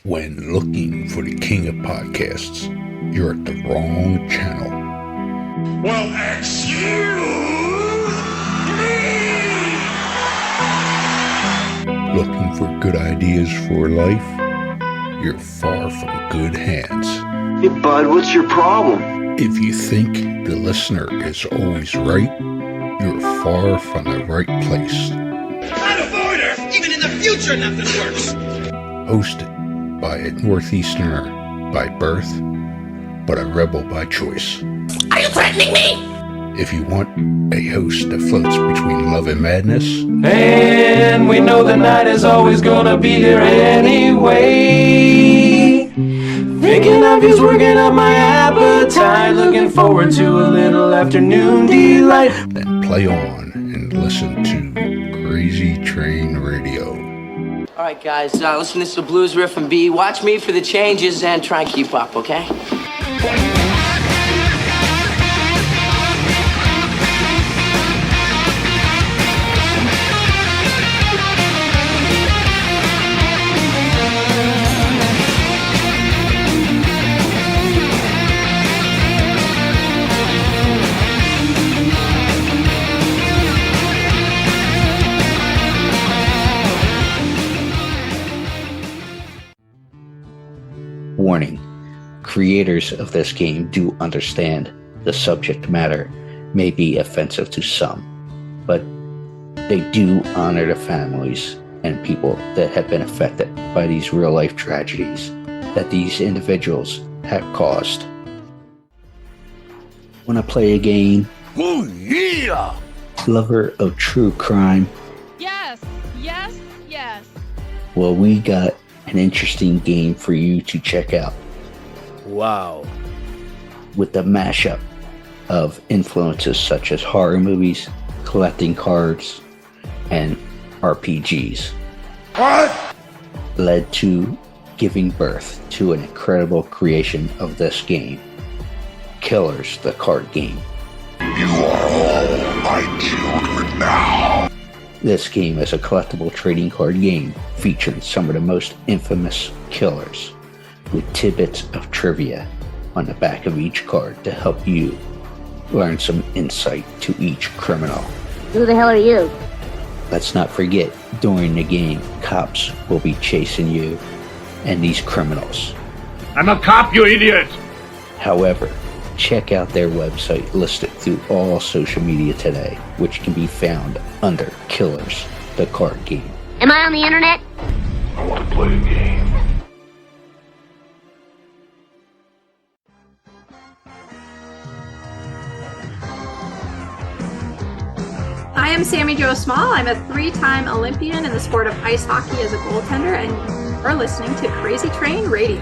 When looking for the king of podcasts, you're at the wrong channel. Well, excuse me! Looking for good ideas for life? You're far from good hands. Hey, bud, what's your problem? If you think the listener is always right, you're far from the right place. Out of order! Even in the future, nothing works! Hosted by a Northeasterner by birth, but a rebel by choice. Are you threatening me? If you want a host that floats between love and madness, and we know the night is always gonna be here anyway. Thinking of you's working up my appetite. Looking forward to a little afternoon delight. then play on and listen to Crazy Train Radio. All right, guys, listen to this blues riff and B. Watch me for the changes and try and keep up, okay? Warning, creators of this game do understand the subject matter may be offensive to some, but they do honor the families and people that have been affected by these real-life tragedies that these individuals have caused. Want to play a game? Oh, yeah! Lover of true crime? Yes, yes, yes. Well, we got an interesting game for you to check out. Wow. With the mashup of influences such as horror movies, collecting cards, and RPGs. What? Led to giving birth to an incredible creation of this game, Killers, the card game. You are all I killed with now. This game is a collectible trading card game featuring some of the most infamous killers, with tidbits of trivia on the back of each card to help you learn some insight to each criminal. Who the hell are you? Let's not forget, during the game, cops will be chasing you and these criminals. I'm a cop, you idiot! However, check out their website listed through all social media today, which can be found under Killers, the card game. Am I on the internet? I want to play a game. I am Sami Jo Small. I'm a 3-time Olympian in the sport of ice hockey as a goaltender, and you're listening to Crazy Train Radio.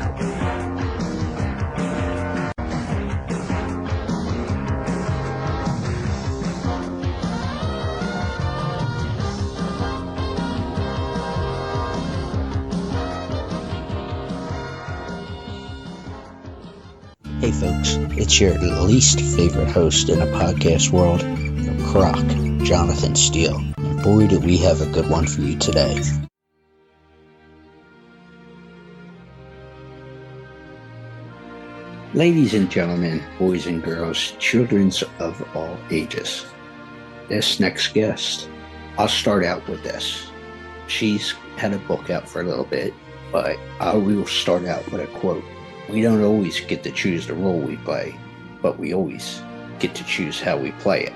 Hey folks, it's your least favorite host in the podcast world, your Croc, Jonathan Steele. And boy, do we have a good one for you today. Ladies and gentlemen, boys and girls, children of all ages, this next guest, I'll start out with this. She's had a book out for a little bit, but I will start out with a quote. We don't always get to choose the role we play, but we always get to choose how we play it.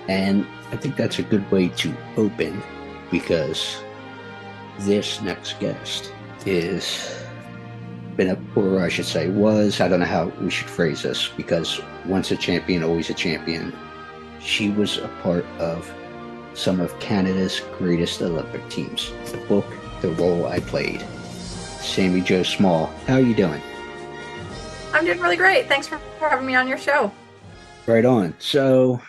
And I think that's a good way to open, because this next guest or I should say was, I don't know how we should phrase this, because once a champion, always a champion. She was a part of some of Canada's greatest Olympic teams. The book, The Role I Played. Sami Jo Small, how are you doing? I'm doing really great. Thanks for having me on your show. Right on. So,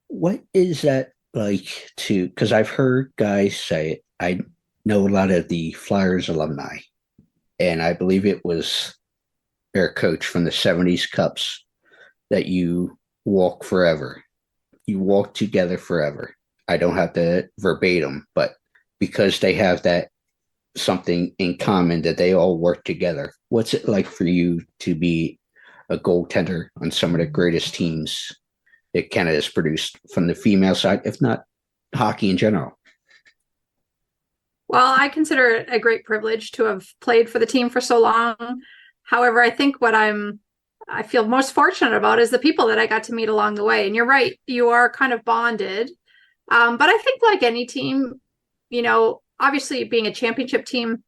what is that like to, because I've heard guys say it, I know a lot of the Flyers alumni, and I believe it was their coach from the 70s Cups, that you walk forever. You walk together forever. I don't have to verbatim, but because they have that something in common that they all work together. What's it like for you to be a goaltender on some of the greatest teams that Canada has produced from the female side, if not hockey in general? Well, I consider it a great privilege to have played for the team for so long. However, I think what I feel most fortunate about is the people that I got to meet along the way. And you're right, you are kind of bonded. But I think like any team, obviously being a championship team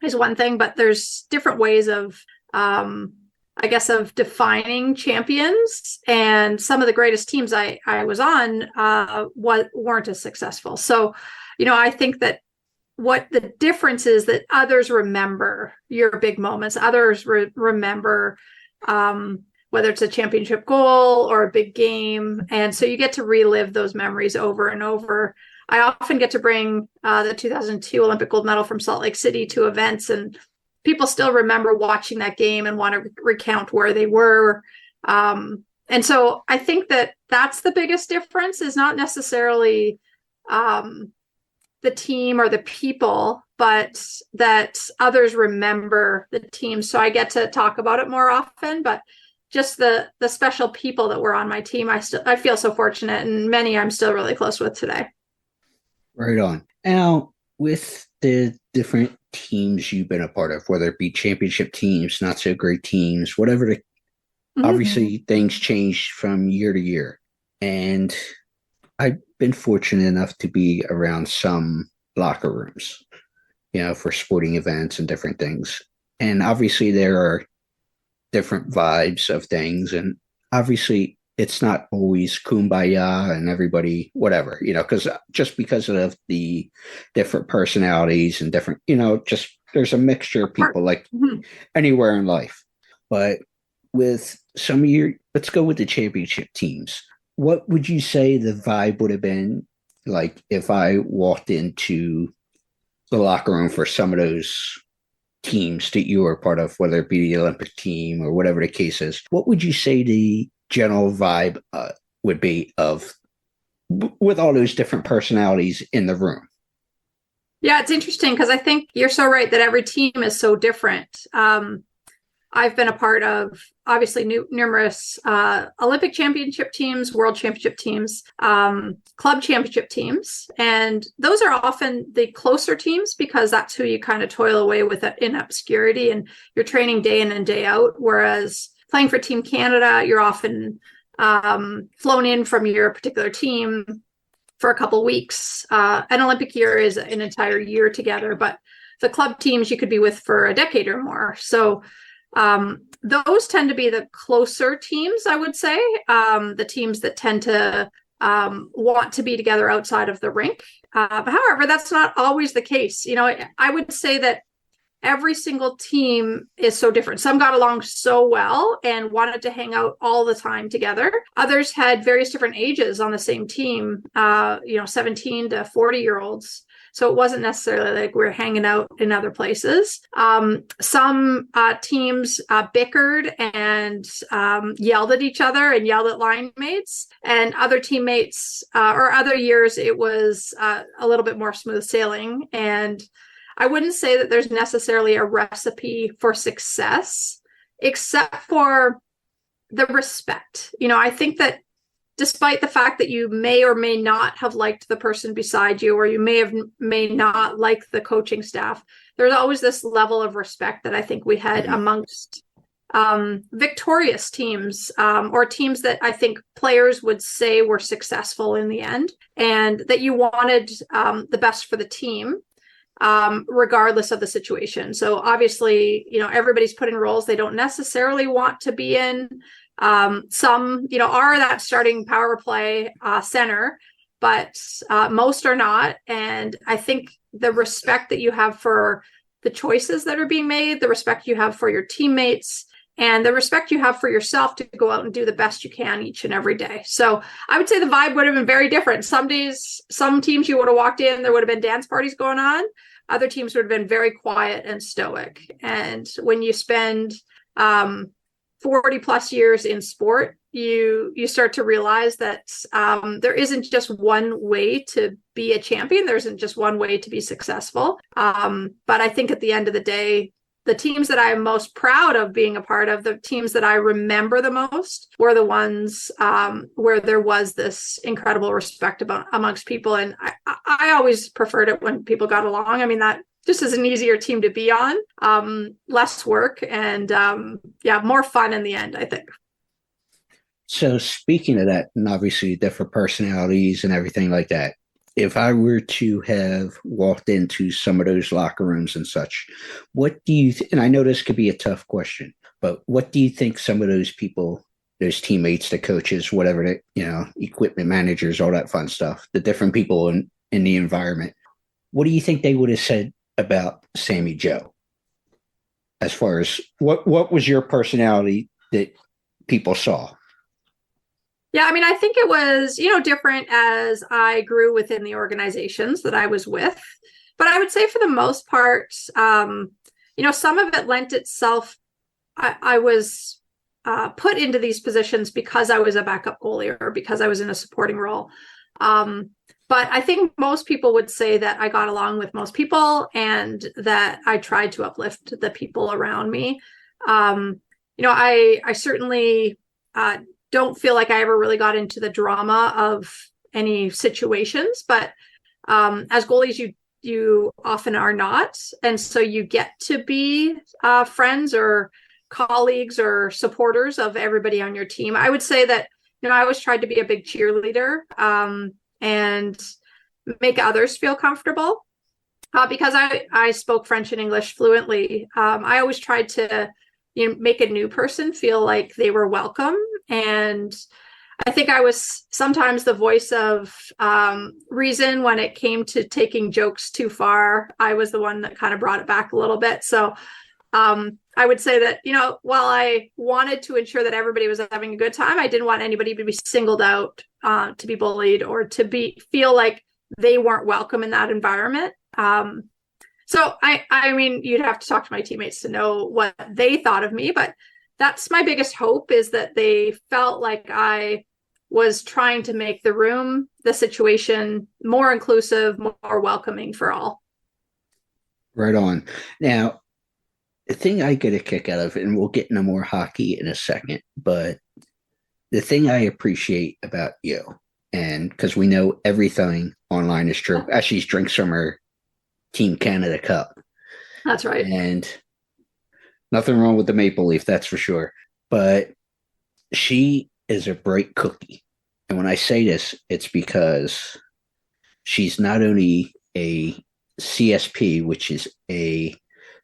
is one thing, but there's different ways of, I guess, of defining champions. And some of the greatest teams I was on weren't as successful. So, I think that what the difference is that others remember your big moments. Others remember whether it's a championship goal or a big game. And so you get to relive those memories over and over. I often get to bring the 2002 Olympic gold medal from Salt Lake City to events, and people still remember watching that game and want to recount where they were. And so I think that that's the biggest difference, is not necessarily the team or the people, but that others remember the team. So I get to talk about it more often, but just the special people that were on my team, I feel so fortunate, and many I'm still really close with today. Right on. Now, with the different teams you've been a part of, whether it be championship teams, not so great teams, whatever, obviously things change from year to year. And I've been fortunate enough to be around some locker rooms, for sporting events and different things. And obviously there are different vibes of things. And obviously it's not always kumbaya and everybody, whatever, because of the different personalities and different, just there's a mixture of people like anywhere in life. But with some of let's go with the championship teams. What would you say the vibe would have been like if I walked into the locker room for some of those teams that you were part of, whether it be the Olympic team or whatever the case is? What would you say the general vibe would be with all those different personalities in the room? Yeah, it's interesting because I think you're so right that every team is so different. I've been a part of obviously numerous Olympic championship teams, world championship teams, club championship teams. And those are often the closer teams because that's who you kind of toil away with in obscurity, and you're training day in and day out. Whereas playing for Team Canada, you're often flown in from your particular team for a couple of weeks. An Olympic year is an entire year together, but the club teams you could be with for a decade or more. So those tend to be the closer teams, I would say, the teams that tend to want to be together outside of the rink. However, that's not always the case. I would say that every single team is so different. Some got along so well and wanted to hang out all the time together. Others had various different ages on the same team, 17 to 40-year-olds. So it wasn't necessarily like we're hanging out in other places. Some teams bickered and yelled at each other and yelled at line mates. And other teammates or other years, it was a little bit more smooth sailing. And I wouldn't say that there's necessarily a recipe for success, except for the respect. I think that despite the fact that you may or may not have liked the person beside you, or you may not like the coaching staff, there's always this level of respect that I think we had amongst victorious teams, or teams that I think players would say were successful in the end, and that you wanted the best for the team, regardless of the situation. So obviously, everybody's put in roles they don't necessarily want to be in. Some, are that starting power play center, but most are not. And I think the respect that you have for the choices that are being made, the respect you have for your teammates, and the respect you have for yourself to go out and do the best you can each and every day. So I would say the vibe would have been very different. Some days, some teams you would have walked in, there would have been dance parties going on. Other teams would have been very quiet and stoic. And when you spend 40 plus years in sport, you start to realize that there isn't just one way to be a champion. There isn't just one way to be successful. But I think at the end of the day, the teams that I'm most proud of being a part of, the teams that I remember the most, were the ones where there was this incredible respect amongst people. And I always preferred it when people got along. I mean, that just is an easier team to be on, less work, and more fun in the end, I think. So speaking of that, and obviously different personalities and everything like that, if I were to have walked into some of those locker rooms and such, what do you, and I know this could be a tough question, but what do you think some of those people, those teammates, the coaches, whatever, equipment managers, all that fun stuff, the different people in the environment, what do you think they would have said about Sami Jo? As far as what was your personality that people saw? Yeah, I mean, I think it was, different as I grew within the organizations that I was with. But I would say for the most part, some of it lent itself. I was put into these positions because I was a backup goalie or because I was in a supporting role. But I think most people would say that I got along with most people and that I tried to uplift the people around me. I certainly don't feel like I ever really got into the drama of any situations, but as goalies, you often are not. And so you get to be friends or colleagues or supporters of everybody on your team. I would say that, I always tried to be a big cheerleader and make others feel comfortable because I spoke French and English fluently. I always tried to make a new person feel like they were welcome. And I think I was sometimes the voice of reason when it came to taking jokes too far. I was the one that kind of brought it back a little bit. So I would say that, while I wanted to ensure that everybody was having a good time, I didn't want anybody to be singled out, to be bullied, or to feel like they weren't welcome in that environment. So I mean, you'd have to talk to my teammates to know what they thought of me, but that's my biggest hope, is that they felt like I was trying to make the situation more inclusive, more welcoming for all. Right on. Now, the thing I get a kick out of, and we'll get into more hockey in a second, but the thing I appreciate about you, and because we know everything online is true, actually drinks from her Team Canada Cup. That's right. And nothing wrong with the Maple Leaf, that's for sure. But she is a bright cookie. And when I say this, it's because she's not only a CSP, which is a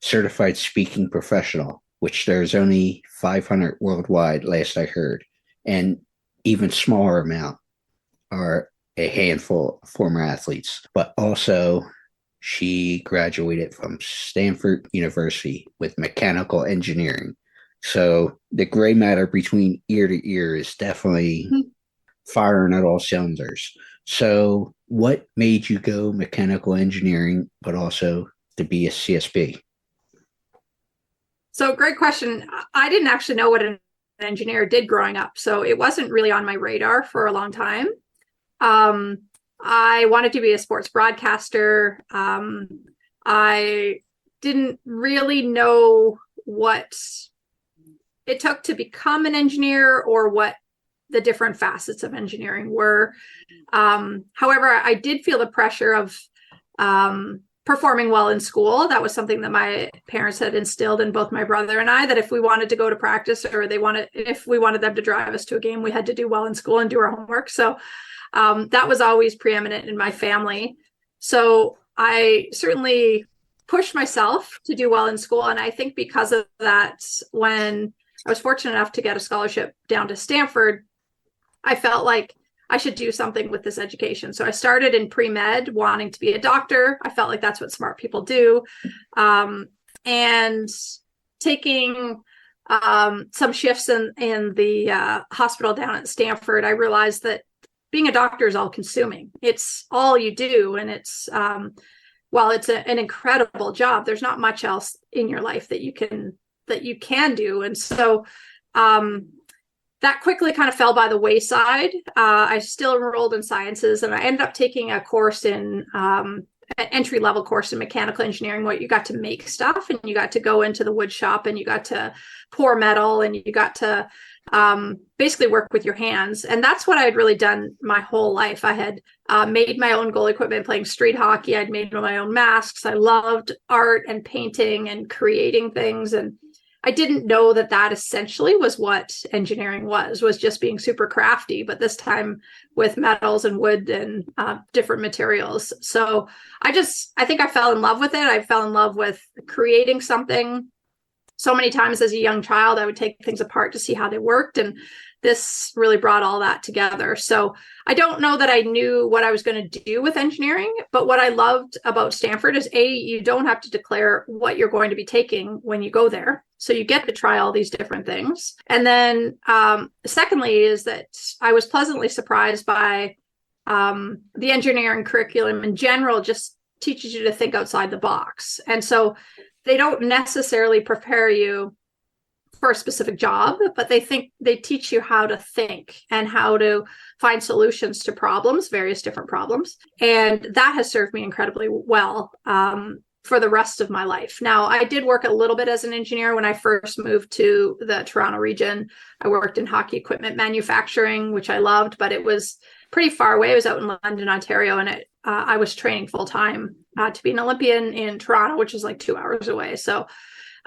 certified speaking professional, which there's only 500 worldwide, last I heard, and even smaller amount are a handful of former athletes, but also she graduated from Stanford University with mechanical engineering. So the gray matter between ear to ear is definitely firing at all cylinders. So what made you go mechanical engineering, but also to be a CSP? So great question. I didn't actually know what an engineer did growing up, so it wasn't really on my radar for a long time. I wanted to be a sports broadcaster. I didn't really know what it took to become an engineer or what the different facets of engineering were. However, I did feel the pressure of performing well in school. That was something that my parents had instilled in both my brother and I, that if we wanted to go to practice or if we wanted them to drive us to a game, we had to do well in school and do our homework. So that was always preeminent in my family. So I certainly pushed myself to do well in school. And I think because of that, when I was fortunate enough to get a scholarship down to Stanford, I felt like I should do something with this education. So I started in pre-med, wanting to be a doctor. I felt like that's what smart people do. And taking some shifts in the hospital down at Stanford, I realized that being a doctor is all consuming. It's all you do. And it's, while it's an incredible job, there's not much else in your life that you can do. And so that quickly kind of fell by the wayside. I still enrolled in sciences, and I ended up taking a course in an entry-level course in mechanical engineering, where you got to make stuff and you got to go into the wood shop and you got to pour metal and you got to basically work with your hands. And that's what I had really done my whole life. I had made my own goal equipment playing street hockey. I'd made my own masks. I loved art and painting and creating things. And I didn't know that essentially was what engineering was just being super crafty, but this time with metals and wood and different materials. So I think I fell in love with it. I fell in love with creating something. So many times as a young child, I would take things apart to see how they worked. And this really brought all that together. So I don't know that I knew what I was going to do with engineering, but what I loved about Stanford is you don't have to declare what you're going to be taking when you go there. So you get to try all these different things. And then secondly is that I was pleasantly surprised by the engineering curriculum in general just teaches you to think outside the box. And so they don't necessarily prepare you for a specific job, but they teach you how to think and how to find solutions to problems, various different problems. And that has served me incredibly well for the rest of my life. Now, I did work a little bit as an engineer when I first moved to the Toronto region. I worked in hockey equipment manufacturing, which I loved, but it was pretty far away. I was out in London, Ontario, and I was training full time to be an Olympian in Toronto, which is like 2 hours away. So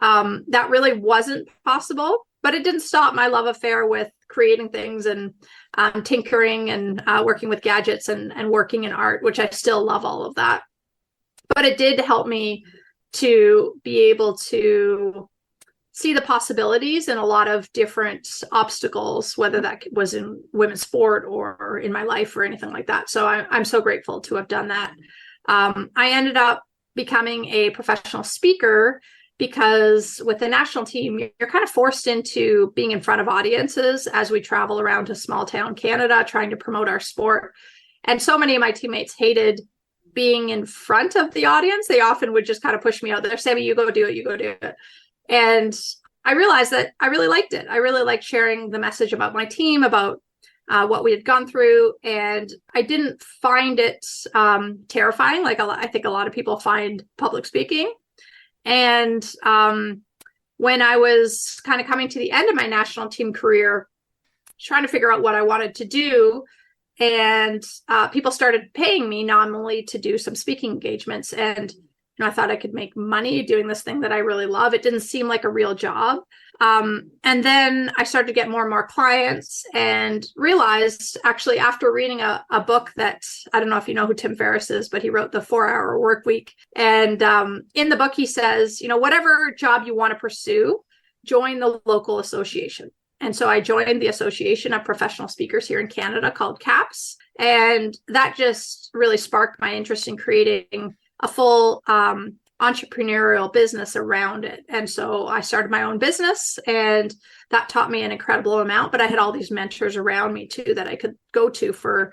that really wasn't possible, but it didn't stop my love affair with creating things and tinkering and working with gadgets and working in art, which I still love all of that. But it did help me to be able to see the possibilities in a lot of different obstacles, whether that was in women's sport or in my life or anything like that. So I'm so grateful to have done that. I ended up becoming a professional speaker because with the national team, you're kind of forced into being in front of audiences as we travel around to small town Canada, trying to promote our sport. And so many of my teammates hated being in front of the audience. They often would just kind of push me out there, Sammy, you go do it, you go do it. And I realized that I really liked it. I really liked sharing the message about my team, about what we had gone through. And I didn't find it terrifying. Like I think a lot of people find public speaking. And when I was kind of coming to the end of my national team career, trying to figure out what I wanted to do, and people started paying me nominally to do some speaking engagements. And I thought I could make money doing this thing that I really love. It didn't seem like a real job. And then I started to get more and more clients and realized, actually, after reading a book that, I don't know if you know who Tim Ferriss is, but he wrote The 4-Hour Work Week. And in the book, he says, whatever job you want to pursue, join the local association. And so I joined the Association of Professional Speakers here in Canada called CAPS. And that just really sparked my interest in creating a full entrepreneurial business around it. And so I started my own business, and that taught me an incredible amount. But I had all these mentors around me too that I could go to for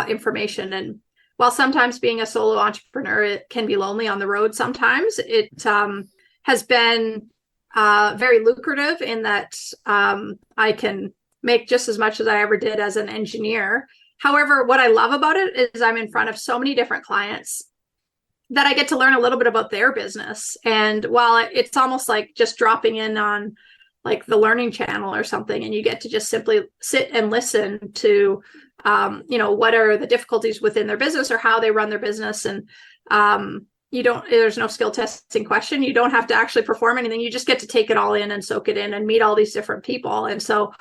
information. And while sometimes being a solo entrepreneur, it can be lonely on the road, sometimes it has been very lucrative in that I can make just as much as I ever did as an engineer. However, what I love about it is I'm in front of so many different clients that I get to learn a little bit about their business. And while it's almost like just dropping in on like the Learning Channel or something, and you get to just simply sit and listen to, what are the difficulties within their business or how they run their business. And there's no skill testing question. You don't have to actually perform anything. You just get to take it all in and soak it in and meet all these different people. And so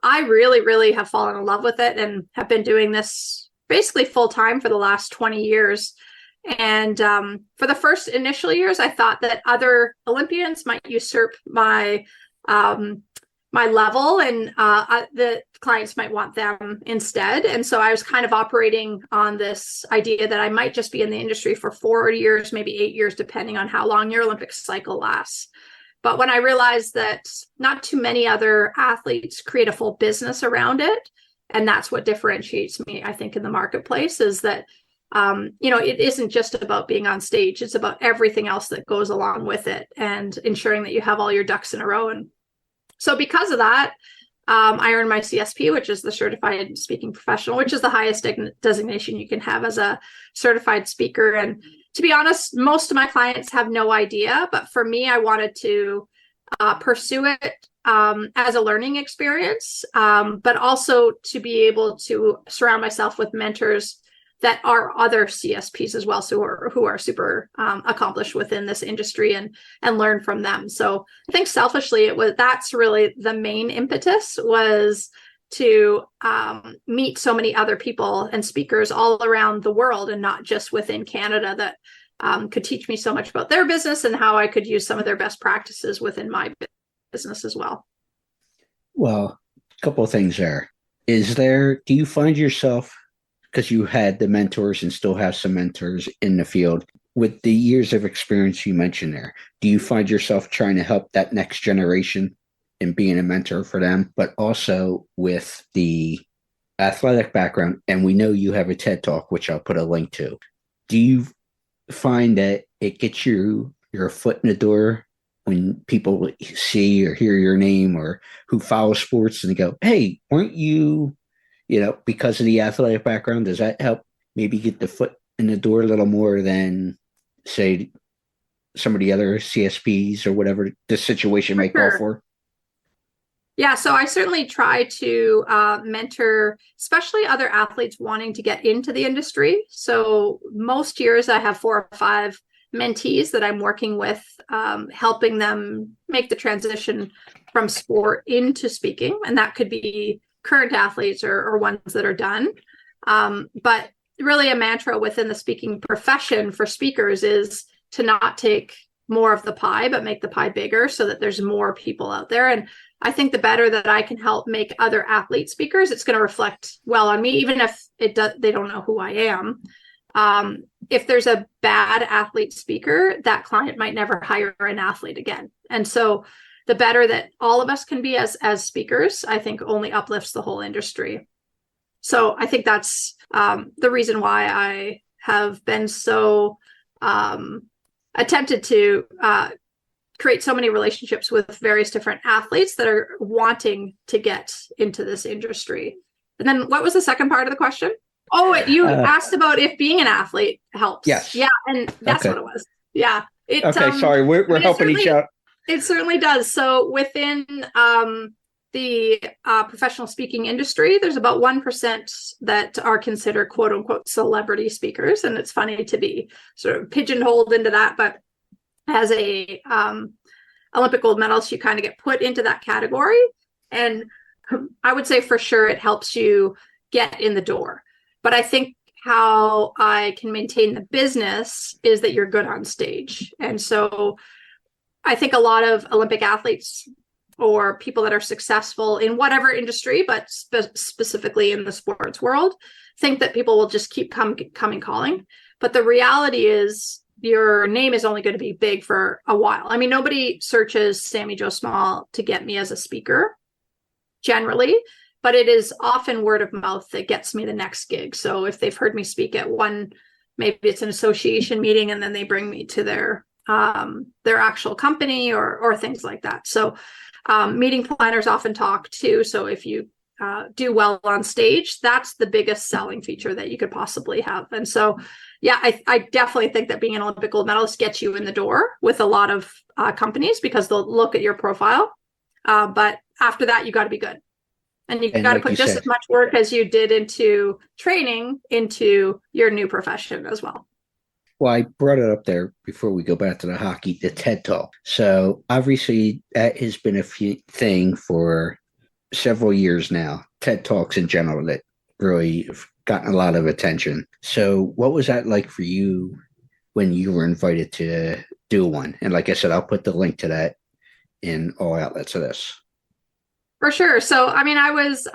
I really, really have fallen in love with it and have been doing this basically full time for the last 20 years. And for the first initial years, I thought that other Olympians might usurp my level, and the clients might want them instead. And so I was kind of operating on this idea that I might just be in the industry for 4 years, maybe 8 years, depending on how long your Olympic cycle lasts. But when I realized that not too many other athletes create a full business around it, and that's what differentiates me, I think, in the marketplace, is that it isn't just about being on stage. It's about everything else that goes along with it and ensuring that you have all your ducks in a row. And so because of that, I earned my CSP, which is the Certified Speaking Professional, which is the highest designation you can have as a certified speaker. And to be honest, most of my clients have no idea, but for me, I wanted to pursue it as a learning experience, but also to be able to surround myself with mentors that are other CSPs as well, so who are super accomplished within this industry, and learn from them. So I think selfishly, that's really the main impetus, was to meet so many other people and speakers all around the world, and not just within Canada, that could teach me so much about their business and how I could use some of their best practices within my business as well. Well, a couple of things there. Do you find yourself, because you had the mentors and still have some mentors in the field, with the years of experience you mentioned there, do you find yourself trying to help that next generation and being a mentor for them, but also with the athletic background? And we know you have a TED Talk, which I'll put a link to. Do you find that it gets your foot in the door when people see or hear your name, or who follow sports, and they go, hey, weren't you, because of the athletic background, does that help maybe get the foot in the door a little more than, say, some of the other CSPs or whatever the situation might call for? Yeah, so I certainly try to mentor, especially other athletes wanting to get into the industry. So most years I have 4 or 5 mentees that I'm working with, helping them make the transition from sport into speaking. And that could be current athletes or ones that are done. But really a mantra within the speaking profession for speakers is to not take more of the pie, but make the pie bigger, so that there's more people out there. And I think the better that I can help make other athlete speakers, it's going to reflect well on me, even if they don't know who I am. If there's a bad athlete speaker, that client might never hire an athlete again. And so the better that all of us can be as speakers, I think only uplifts the whole industry. So I think that's the reason why I have been so attempted to create so many relationships with various different athletes that are wanting to get into this industry. And then what was the second part of the question? Oh, you asked about if being an athlete helps. Yes. Yeah, and that's what it was. Yeah. Sorry, we're helping each other. It certainly does. So within the professional speaking industry, there's about 1% that are considered quote unquote celebrity speakers. And it's funny to be sort of pigeonholed into that, but as a Olympic gold medalist, you kind of get put into that category. And I would say for sure it helps you get in the door. But I think how I can maintain the business is that you're good on stage. And so I think a lot of Olympic athletes or people that are successful in whatever industry, but specifically in the sports world, think that people will just keep coming calling. But the reality is your name is only going to be big for a while. I mean, nobody searches Sami Jo Small to get me as a speaker generally, but it is often word of mouth that gets me the next gig. So if they've heard me speak at one, maybe it's an association meeting, and then they bring me to their actual company or things like that. So meeting planners often talk too. So if you do well on stage, that's the biggest selling feature that you could possibly have. And so, yeah, I definitely think that being an Olympic gold medalist gets you in the door with a lot of companies, because they'll look at your profile. But after that, you got to be good. And you got to put just as much work as you did into training into your new profession as well. Well, I brought it up there before we go back to the hockey, the TED Talk. So obviously that has been a thing for several years now. TED Talks in general that really have gotten a lot of attention. So what was that like for you when you were invited to do one? And like I said, I'll put the link to that in all outlets of this. For sure. So, I mean, I was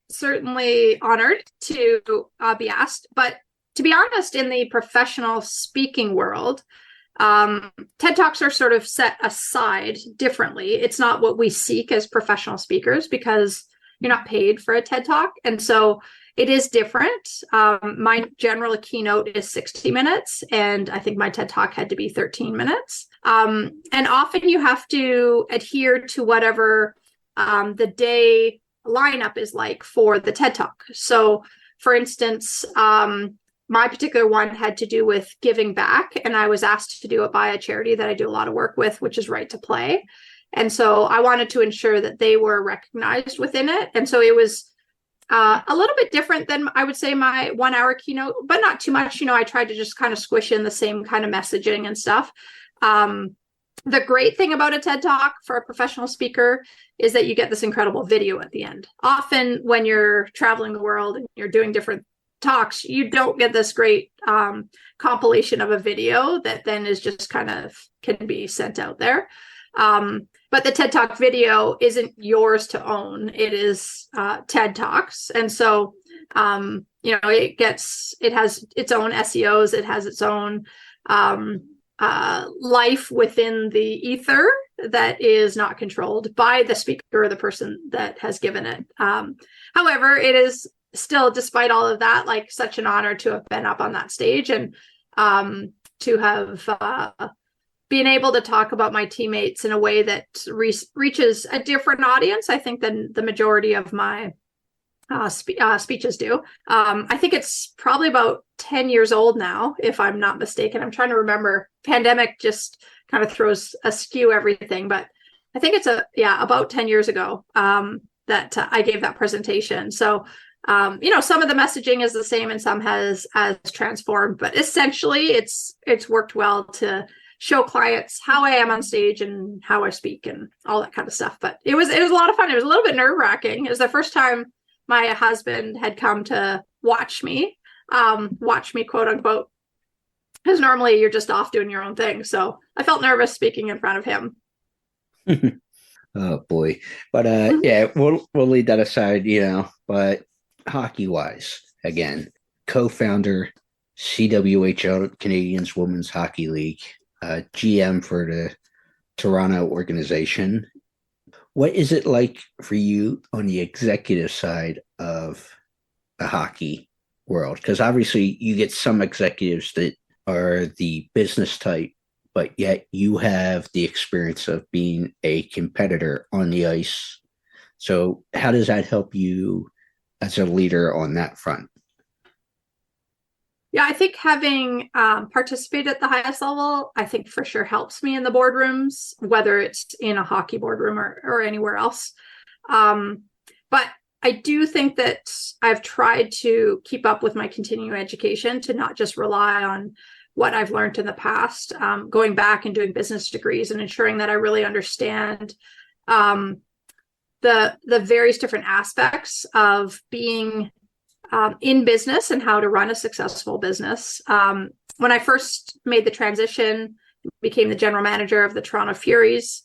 certainly honored to be asked, but to be honest, in the professional speaking world, TED Talks are sort of set aside differently. It's not what we seek as professional speakers, because you're not paid for a TED Talk. And so it is different. My general keynote is 60 minutes, and I think my TED Talk had to be 13 minutes. And often you have to adhere to whatever the day lineup is like for the TED Talk. So, for instance, my particular one had to do with giving back, and I was asked to do it by a charity that I do a lot of work with, which is Right to Play. And so I wanted to ensure that they were recognized within it. And so it was a little bit different than, I would say, my 1 hour keynote, but not too much. I tried to just kind of squish in the same kind of messaging and stuff. The great thing about a TED Talk for a professional speaker is that you get this incredible video at the end. Often when you're traveling the world and you're doing different talks, you don't get this great compilation of a video that then is just kind of can be sent out there. But the TED Talk video isn't yours to own. It is TED Talks. And so, it has its own SEOs. It has its own life within the ether that is not controlled by the speaker or the person that has given it. However, it is still, despite all of that, like such an honor to have been up on that stage and to have been able to talk about my teammates in a way that reaches a different audience, I think, than the majority of my speeches do. I think it's probably about 10 years old now, if I'm not mistaken. I'm trying to remember. Pandemic just kind of throws askew everything, but I think it's about 10 years ago that I gave that presentation. So, some of the messaging is the same and some has transformed, but essentially it's worked well to show clients how I am on stage and how I speak and all that kind of stuff. But it was a lot of fun. It was a little bit nerve-wracking. It was the first time my husband had come to watch me, quote unquote, because normally you're just off doing your own thing. So I felt nervous speaking in front of him. Oh boy. But we'll leave that aside, but hockey wise, again, co-founder CWHL, Canadians Women's Hockey League, GM for the Toronto organization. What is it like for you on the executive side of the hockey world? Because obviously you get some executives that are the business type, but yet you have the experience of being a competitor on the ice. So how does that help you as a leader on that front? Yeah, I think having participated at the highest level, I think for sure helps me in the boardrooms, whether it's in a hockey boardroom or anywhere else. But I do think that I've tried to keep up with my continuing education, to not just rely on what I've learned in the past, going back and doing business degrees and ensuring that I really understand the various different aspects of being in business and how to run a successful business. When I first made the transition, became the general manager of the Toronto Furies,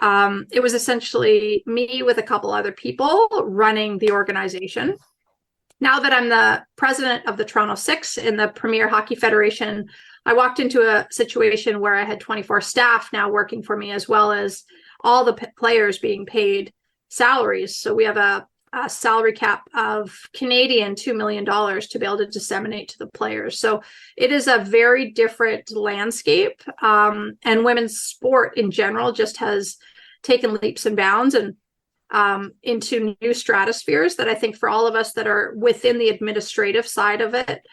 it was essentially me with a couple other people running the organization. Now that I'm the president of the Toronto Six in the Premier Hockey Federation, I walked into a situation where I had 24 staff now working for me, as well as all the players being paid salaries. So we have a salary cap of Canadian $2 million to be able to disseminate to the players. So it is a very different landscape. And women's sport in general just has taken leaps and bounds and into new stratospheres that I think for all of us that are within the administrative side of it,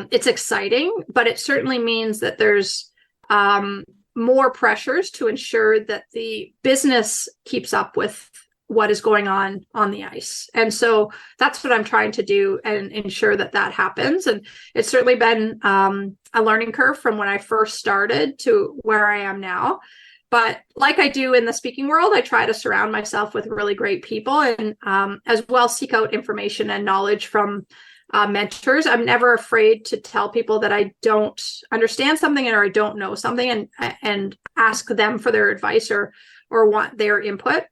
it's exciting, but it certainly means that there's more pressures to ensure that the business keeps up with what is going on the ice. And so that's what I'm trying to do and ensure that happens. And it's certainly been a learning curve from when I first started to where I am now. But like I do in the speaking world, I try to surround myself with really great people and as well seek out information and knowledge from mentors. I'm never afraid to tell people that I don't understand something or I don't know something and ask them for their advice or want their input.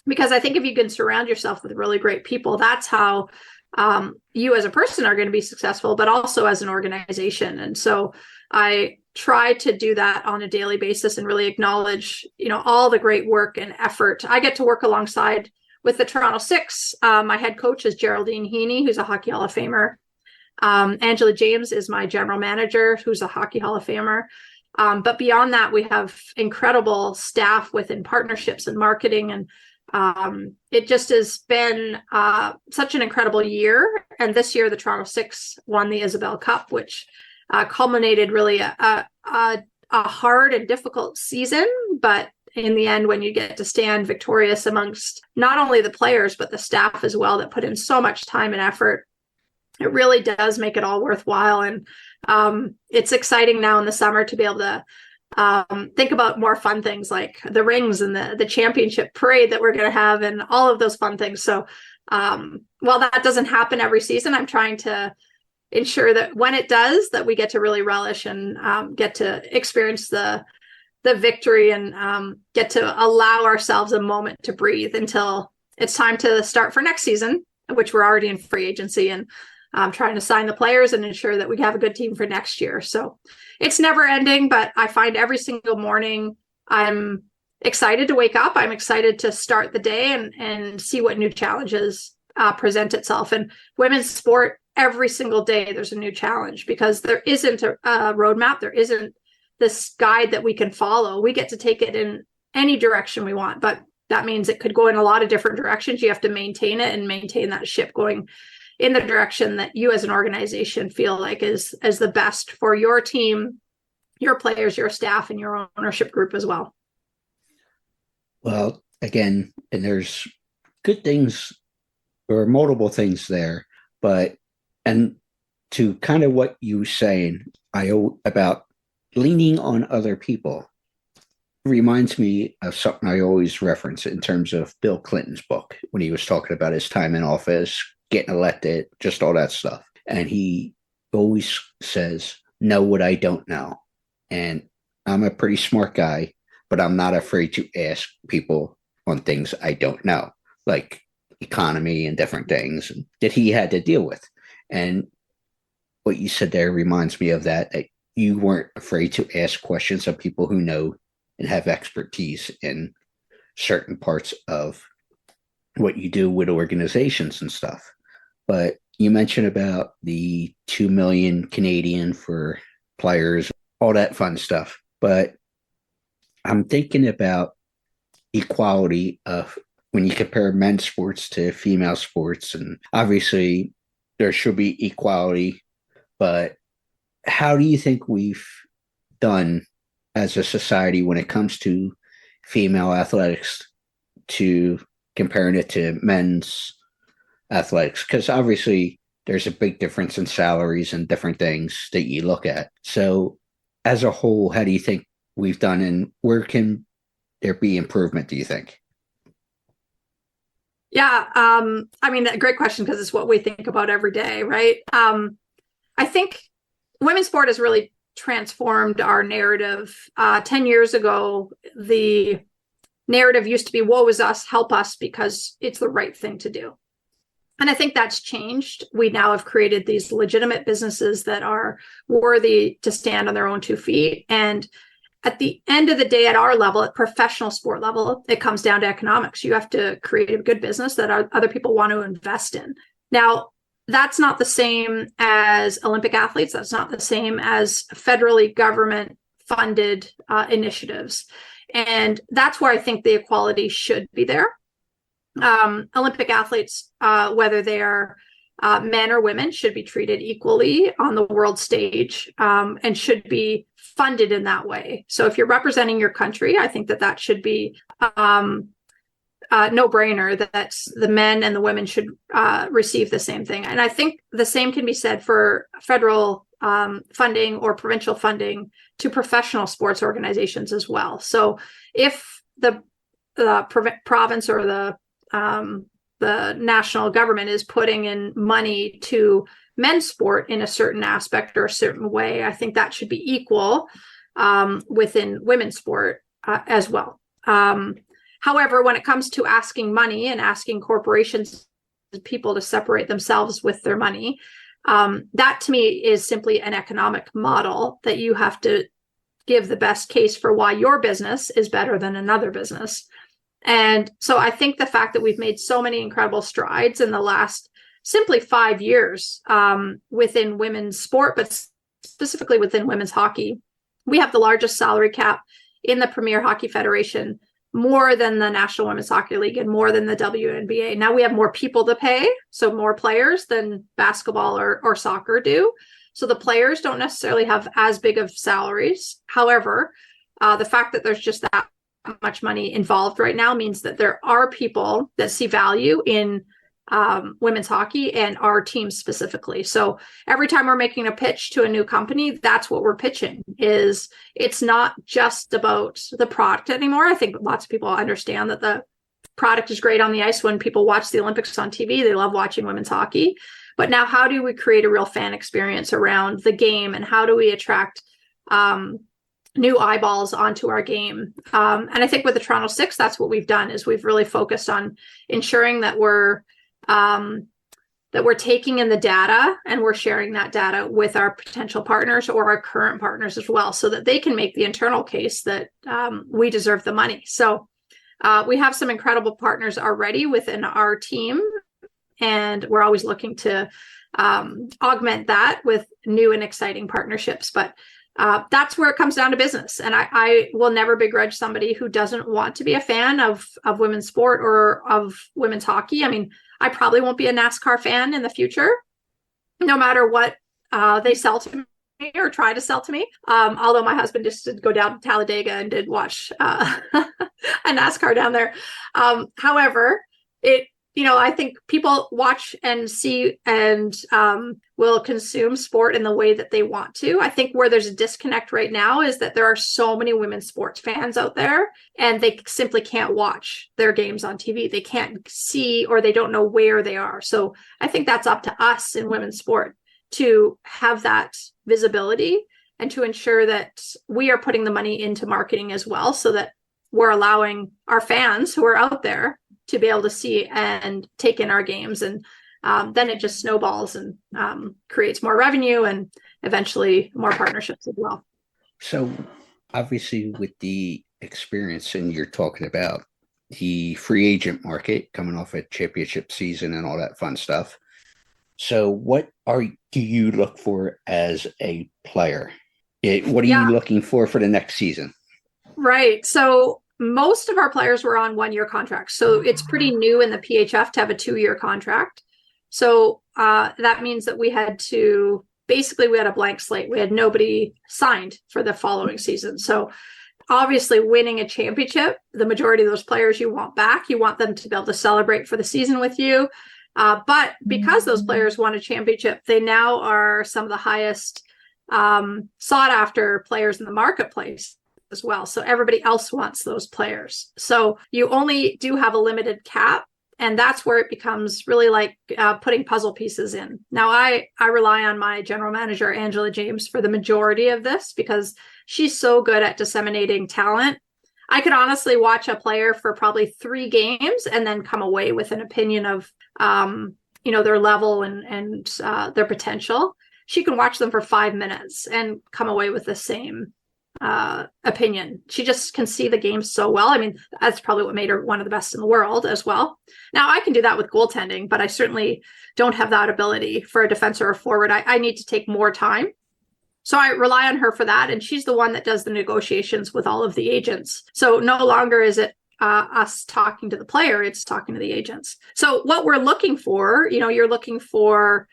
Because I think if you can surround yourself with really great people, that's how you as a person are going to be successful, but also as an organization. And so I try to do that on a daily basis and really acknowledge, all the great work and effort. I get to work alongside with the Toronto Six. My head coach is Geraldine Heaney, who's a Hockey Hall of Famer. Angela James is my general manager, who's a Hockey Hall of Famer. But beyond that, we have incredible staff within partnerships and marketing. And it just has been such an incredible year. And this year, the Toronto Six won the Isabel Cup, which culminated really a hard and difficult season. But in the end, when you get to stand victorious amongst not only the players, but the staff as well, that put in so much time and effort, it really does make it all worthwhile. And it's exciting now in the summer to be able to think about more fun things like the rings and the championship parade that we're going to have and all of those fun things. So while that doesn't happen every season, I'm trying to ensure that when it does, that we get to really relish and get to experience the victory and get to allow ourselves a moment to breathe until it's time to start for next season, which we're already in free agency, and trying to sign the players and ensure that we have a good team for next year. So it's never ending, but I find every single morning I'm excited to wake up. I'm excited to start the day and see what new challenges present itself. And women's sport, every single day there's a new challenge because there isn't a roadmap. There isn't this guide that we can follow. We get to take it in any direction we want, but that means it could go in a lot of different directions. You have to maintain it and maintain that ship going in the direction that you as an organization feel like is the best for your team, your players, your staff, and your ownership group as well. Well, again, and there's good things or multiple things there, but, and to kind of what you were saying, about leaning on other people reminds me of something I always reference in terms of Bill Clinton's book when he was talking about his time in office, getting elected, just all that stuff. And he always says, know what I don't know. And I'm a pretty smart guy, but I'm not afraid to ask people on things I don't know, like economy and different things that he had to deal with. And what you said there reminds me of that you weren't afraid to ask questions of people who know and have expertise in certain parts of what you do with organizations and stuff. But you mentioned about the 2 million Canadian for players, all that fun stuff. But I'm thinking about equality of when you compare men's sports to female sports, and obviously there should be equality, but how do you think we've done as a society when it comes to female athletics to comparing it to men's athletics? Because obviously there's a big difference in salaries and different things that you look at. So as a whole, how do you think we've done, and where can there be improvement, do you think? Yeah, I mean, a great question because it's what we think about every day, right? I think women's sport has really transformed our narrative. 10 years ago, the narrative used to be, woe is us, help us, because it's the right thing to do. And I think that's changed. We now have created these legitimate businesses that are worthy to stand on their own 2 feet. And at the end of the day, at our level, at professional sport level, it comes down to economics. You have to create a good business that other people want to invest in. Now, that's not the same as Olympic athletes. That's not the same as federally government funded initiatives. And that's where I think the equality should be there. Olympic athletes, whether they are men or women, should be treated equally on the world stage and should be funded in that way. So if you're representing your country, I think that should be no-brainer that the men and the women should receive the same thing. And I think the same can be said for federal funding or provincial funding to professional sports organizations as well. So if the province or the national government is putting in money to men's sport in a certain aspect or a certain way, I think that should be equal within women's sport as well. However, when it comes to asking money and asking corporations, people to separate themselves with their money, that to me is simply an economic model that you have to give the best case for why your business is better than another business. And so I think the fact that we've made so many incredible strides in the last simply 5 years within women's sport, but specifically within women's hockey, we have the largest salary cap in the Premier Hockey Federation, more than the National Women's Hockey League and more than the WNBA. Now we have more people to pay, so more players than basketball or soccer do. So the players don't necessarily have as big of salaries. However, the fact that there's just that much money involved right now means that there are people that see value in women's hockey and our team specifically. So every time we're making a pitch to a new company, that's what we're pitching. Is it's not just about the product anymore. I think lots of people understand that the product is great on the ice. When people watch the Olympics on TV, they love watching women's hockey. But now, how do we create a real fan experience around the game, and how do we attract new eyeballs onto our game? And I think with the Toronto Six, that's what we've done. Is we've really focused on ensuring that we're taking in the data and we're sharing that data with our potential partners or our current partners as well, so that they can make the internal case that we deserve the money. So we have some incredible partners already within our team, and we're always looking to augment that with new and exciting partnerships. But that's where it comes down to business. And I will never begrudge somebody who doesn't want to be a fan of women's sport or of women's hockey. I mean, I probably won't be a NASCAR fan in the future, no matter what they sell to me or try to sell to me. Although my husband just did go down to Talladega and did watch a NASCAR down there. However, I think people watch and see and will consume sport in the way that they want to. I think where there's a disconnect right now is that there are so many women's sports fans out there, and they simply can't watch their games on TV. They can't see, or they don't know where they are. So I think that's up to us in women's sport to have that visibility and to ensure that we are putting the money into marketing as well, so that we're allowing our fans who are out there to be able to see and take in our games. And then it just snowballs and creates more revenue and eventually more partnerships as well. So obviously with the experience, and you're talking about the free agent market coming off a championship season and all that fun stuff. So what do you look for as a player? What are you looking for the next season? Right. So most of our players were on 1-year contracts. So it's pretty new in the PHF to have a 2-year contract. So that means that we had a blank slate. We had nobody signed for the following season. So obviously winning a championship, the majority of those players you want back. You want them to be able to celebrate for the season with you. But because those players won a championship, they now are some of the highest sought after players in the marketplace as well. So everybody else wants those players. So you only do have a limited cap, and that's where it becomes really like putting puzzle pieces in. Now, I rely on my general manager, Angela James, for the majority of this because she's so good at disseminating talent. I could honestly watch a player for probably 3 games and then come away with an opinion of, their level and their potential. She can watch them for 5 minutes and come away with the same opinion. She just can see the game so well. I mean, that's probably what made her one of the best in the world as well. Now, I can do that with goaltending, but I certainly don't have that ability for a defense or a forward. I need to take more time. So I rely on her for that. And she's the one that does the negotiations with all of the agents. So no longer is it us talking to the player, it's talking to the agents. So what we're looking for, you're looking for,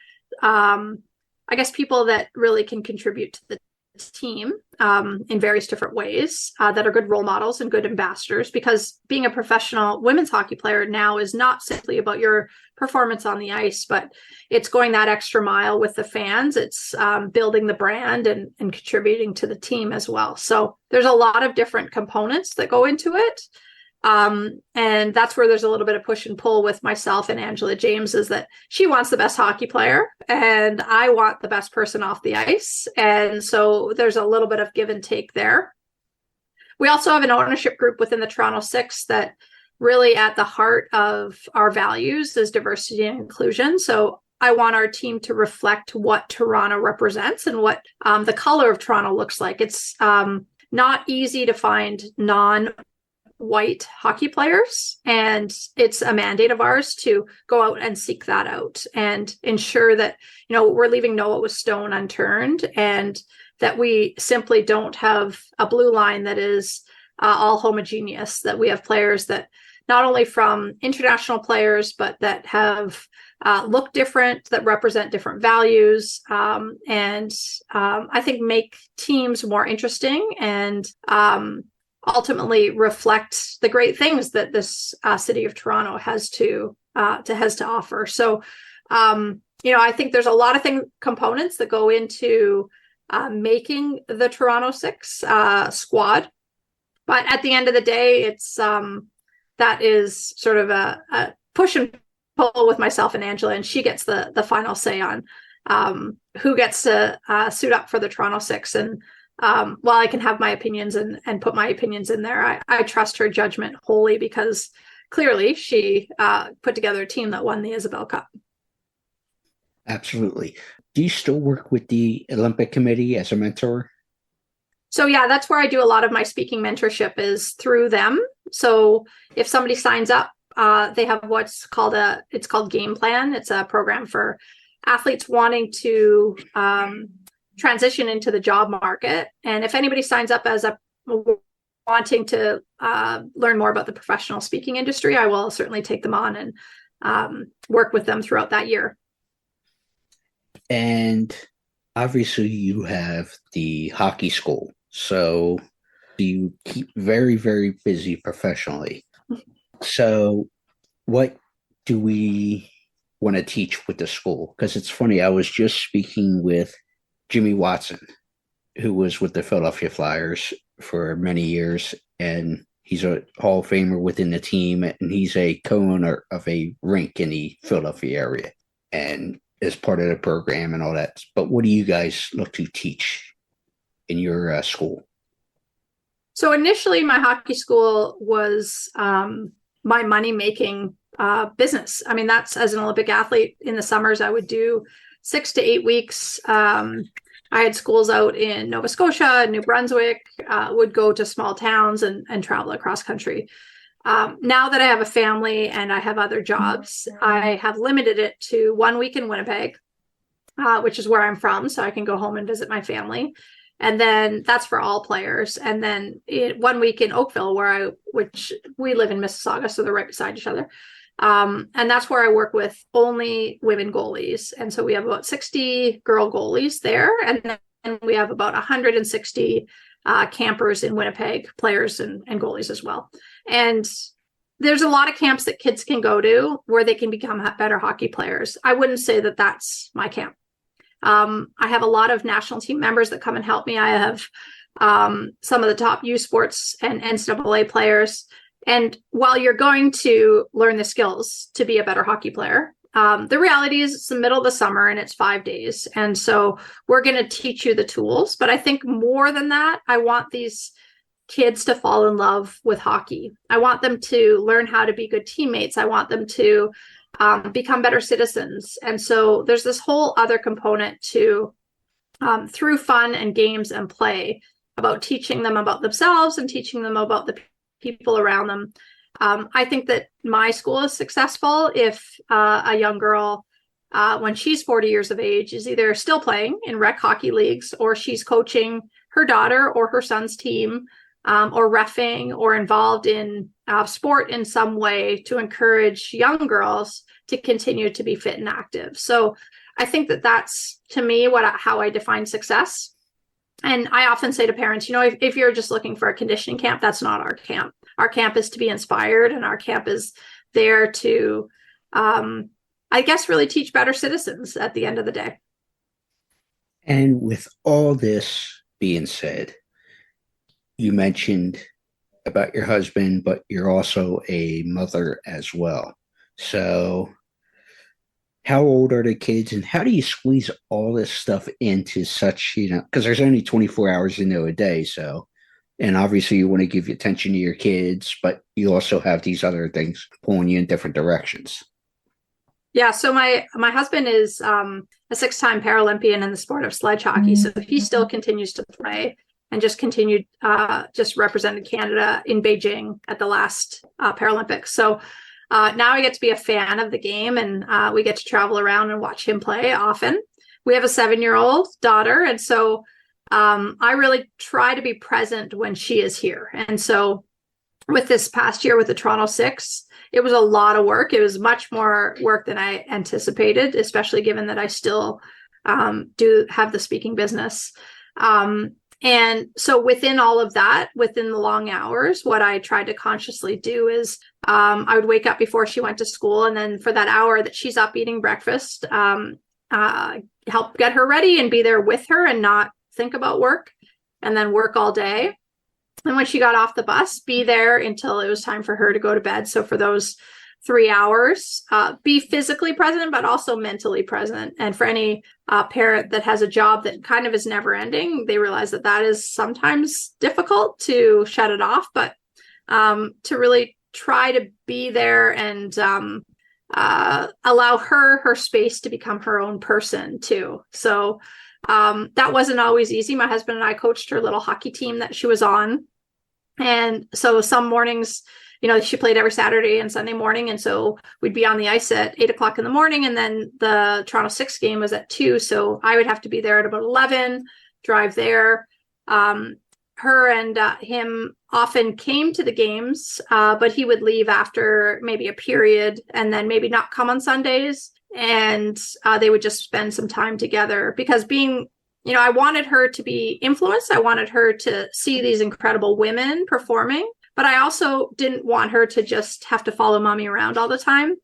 people that really can contribute to the team in various different ways that are good role models and good ambassadors, because being a professional women's hockey player now is not simply about your performance on the ice, but it's going that extra mile with the fans. It's building the brand and contributing to the team as well. So there's a lot of different components that go into it. And that's where there's a little bit of push and pull with myself and Angela James, is that she wants the best hockey player and I want the best person off the ice. And so there's a little bit of give and take there. We also have an ownership group within the Toronto Six that really at the heart of our values is diversity and inclusion. So I want our team to reflect what Toronto represents and what the color of Toronto looks like. It's not easy to find non-white hockey players, and it's a mandate of ours to go out and seek that out and ensure that we're leaving no stone unturned and that we simply don't have a blue line that is all homogeneous, that we have players that not only from international players, but that have look different, that represent different values, and I think make teams more interesting and ultimately reflect the great things that this city of Toronto has to offer. So, I think there's a lot of components that go into making the Toronto Six squad, but at the end of the day, it's that is sort of a push and pull with myself and Angela, and she gets the final say on who gets to suit up for the Toronto Six. And while I can have my opinions and put my opinions in there, I trust her judgment wholly, because clearly she put together a team that won the Isabel Cup. Absolutely. Do you still work with the Olympic Committee as a mentor? So yeah, that's where I do a lot of my speaking mentorship, is through them. So if somebody signs up, they have what's called Game Plan. It's a program for athletes wanting to transition into the job market. And if anybody signs up as wanting to learn more about the professional speaking industry, I will certainly take them on and work with them throughout that year. And obviously you have the hockey school, so you keep very, very busy professionally. So what do we want to teach with the school? Because it's funny, I was just speaking with Jimmy Watson, who was with the Philadelphia Flyers for many years, and he's a Hall of Famer within the team, and he's a co-owner of a rink in the Philadelphia area, and as part of the program and all that. But what do you guys look to teach in your school? So initially, my hockey school was my money-making business. I mean, that's, as an Olympic athlete, in the summers, I would do 6 to 8 weeks. I had schools out in Nova Scotia, New Brunswick, would go to small towns and travel across country. Now that I have a family and I have other jobs, I have limited it to 1 week in Winnipeg, which is where I'm from, so I can go home and visit my family. And then that's for all players. And then 1 week in Oakville, which we live in Mississauga, so they're right beside each other. And that's where I work with only women goalies. And so we have about 60 girl goalies there. And then we have about 160 campers in Winnipeg, players and goalies as well. And there's a lot of camps that kids can go to where they can become better hockey players. I wouldn't say that that's my camp. I have a lot of national team members that come and help me. I have some of the top U Sports and NCAA players. And while you're going to learn the skills to be a better hockey player, the reality is it's the middle of the summer and it's 5 days. And so we're going to teach you the tools. But I think more than that, I want these kids to fall in love with hockey. I want them to learn how to be good teammates. I want them to become better citizens. And so there's this whole other component to, through fun and games and play, about teaching them about themselves and teaching them about the people around them. I think that my school is successful if a young girl, when she's 40 years of age, is either still playing in rec hockey leagues, or she's coaching her daughter or her son's team, or reffing, or involved in sport in some way to encourage young girls to continue to be fit and active. So I think that that's, to me, how I define success. And I often say to parents, if you're just looking for a conditioning camp, that's not our camp. Our camp is to be inspired, and our camp is there to, I guess, really teach better citizens at the end of the day. And with all this being said, you mentioned about your husband, but you're also a mother as well. So how old are the kids, and how do you squeeze all this stuff into such, because there's only 24 hours into a day. So, and obviously you want to give attention to your kids, but you also have these other things pulling you in different directions. Yeah. So my husband is a 6-time Paralympian in the sport of sledge hockey. So he still continues to play and just continued, just represented Canada in Beijing at the last Paralympics. So now I get to be a fan of the game, and we get to travel around and watch him play often. We have a 7-year-old daughter. And so I really try to be present when she is here. And so with this past year with the Toronto Six, it was a lot of work. It was much more work than I anticipated, especially given that I still do have the speaking business. And so within all of that, within the long hours, what I tried to consciously do is I would wake up before she went to school. And then for that hour that she's up eating breakfast, help get her ready and be there with her and not think about work, and then work all day. And when she got off the bus, be there until it was time for her to go to bed. So for those 3 hours, be physically present, but also mentally present. And for any parent that has a job that kind of is never ending, they realize that that is sometimes difficult to shut it off, but to really try to be there and allow her space to become her own person too. So that wasn't always easy. My husband and I coached her little hockey team that she was on. And so some mornings, she played every Saturday and Sunday morning. And so we'd be on the ice at 8:00 in the morning. And then the Toronto Six game was at 2. So I would have to be there at about 11, drive there. Her and him often came to the games, but he would leave after maybe a period and then maybe not come on Sundays. And they would just spend some time together because I wanted her to be influenced. I wanted her to see these incredible women performing, but I also didn't want her to just have to follow mommy around all the time.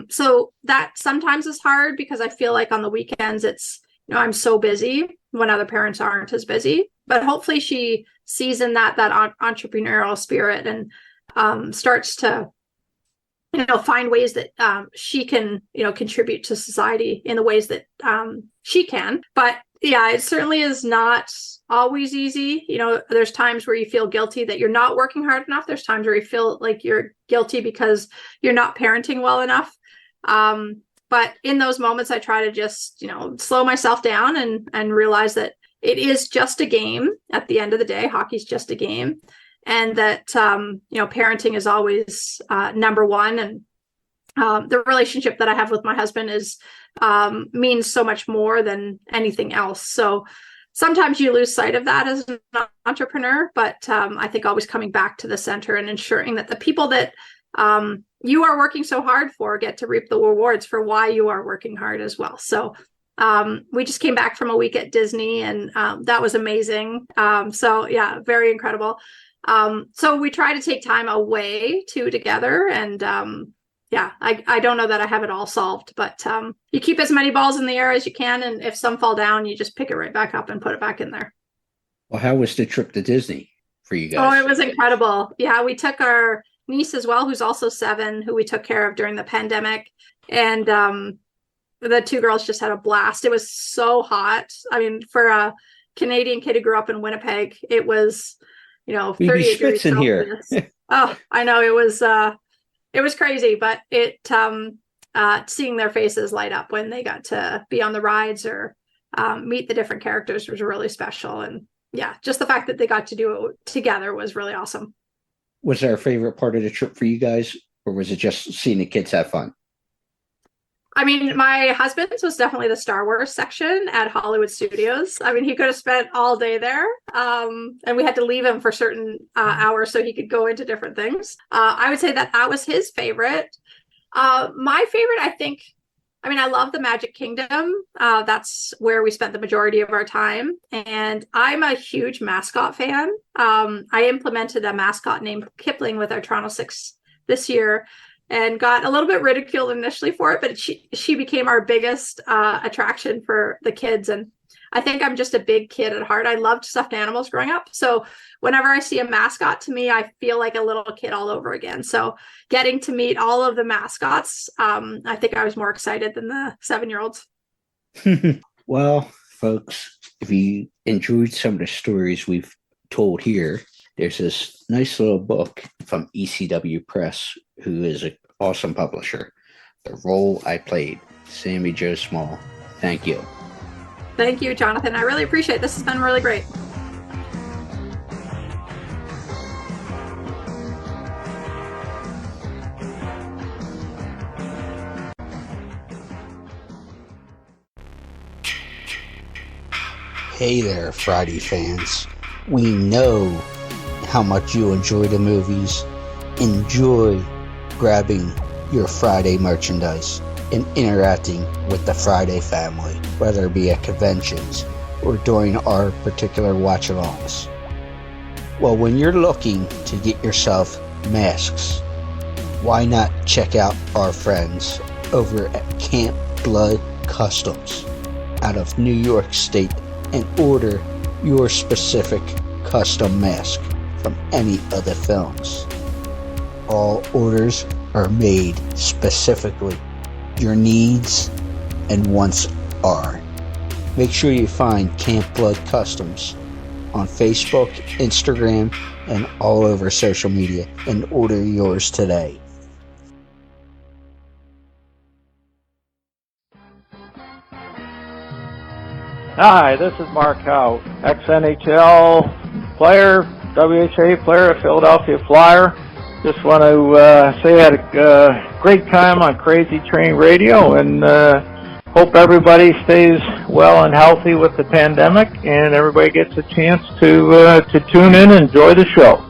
So that sometimes is hard because I feel like on the weekends it's, I'm so busy when other parents aren't as busy, but hopefully she sees in that entrepreneurial spirit and starts to, find ways that she can, contribute to society in the ways that she can. But yeah, it certainly is not always easy. There's times where you feel guilty that you're not working hard enough. There's times where you feel like you're guilty because you're not parenting well enough. But in those moments, I try to just, slow myself down and realize that it is just a game at the end of the day. Hockey's just a game. And that, parenting is always number one. And the relationship that I have with my husband means so much more than anything else. So sometimes you lose sight of that as an entrepreneur, but I think always coming back to the center and ensuring that the people that you are working so hard for get to reap the rewards for why you are working hard as well. So we just came back from a week at Disney and that was amazing. So yeah, very incredible. So we try to take time away together and I don't know that I have it all solved, but you keep as many balls in the air as you can. And if some fall down, you just pick it right back up and put it back in there. Well, how was the trip to Disney for you guys? Oh, it was incredible. Yeah, we took our niece as well, who's also 7, who we took care of during the pandemic. And the 2 girls just had a blast. It was so hot. I mean, for a Canadian kid who grew up in Winnipeg, it was, 38 degrees in here. Oh, I know. It was crazy, but seeing their faces light up when they got to be on the rides or meet the different characters was really special. And yeah, just the fact that they got to do it together was really awesome. Was there a favorite part of the trip for you guys, or was it just seeing the kids have fun? I mean, my husband's was definitely the Star Wars section at Hollywood Studios. I mean, he could have spent all day there. And we had to leave him for certain hours so he could go into different things. I would say that was his favorite. My favorite, I love the Magic Kingdom. That's where we spent the majority of our time. And I'm a huge mascot fan. I implemented a mascot named Kipling with our Toronto Six this year and got a little bit ridiculed initially for it, but she became our biggest attraction for the kids. And I think I'm just a big kid at heart. I loved stuffed animals growing up. So whenever I see a mascot, to me, I feel like a little kid all over again. So getting to meet all of the mascots, I think I was more excited than the 7-year-olds. Well, folks, if you enjoyed some of the stories we've told here, there's this nice little book from ECW Press, who is an awesome publisher. The Role I Played, Sami Jo Small. Thank you. Thank you, Jonathan. I really appreciate it. This has been really great. Hey there, Friday fans. We know how much you enjoy the movies. Enjoy grabbing your Friday merchandise and interacting with the Friday family, whether it be at conventions or during our particular watch-alongs. Well, when you're looking to get yourself masks, why not check out our friends over at Camp Blood Customs out of New York State and order your specific custom mask from any of the films. All orders are made specifically. Your needs and wants are. Make sure you find Camp Blood Customs on Facebook, Instagram, and all over social media and order yours today. Hi, this is Mark Howe, ex-NHL player, WHA player, a Philadelphia Flyer. Just want to say I had a great time on Crazy Train Radio, and hope everybody stays well and healthy with the pandemic, and everybody gets a chance to tune in and enjoy the show.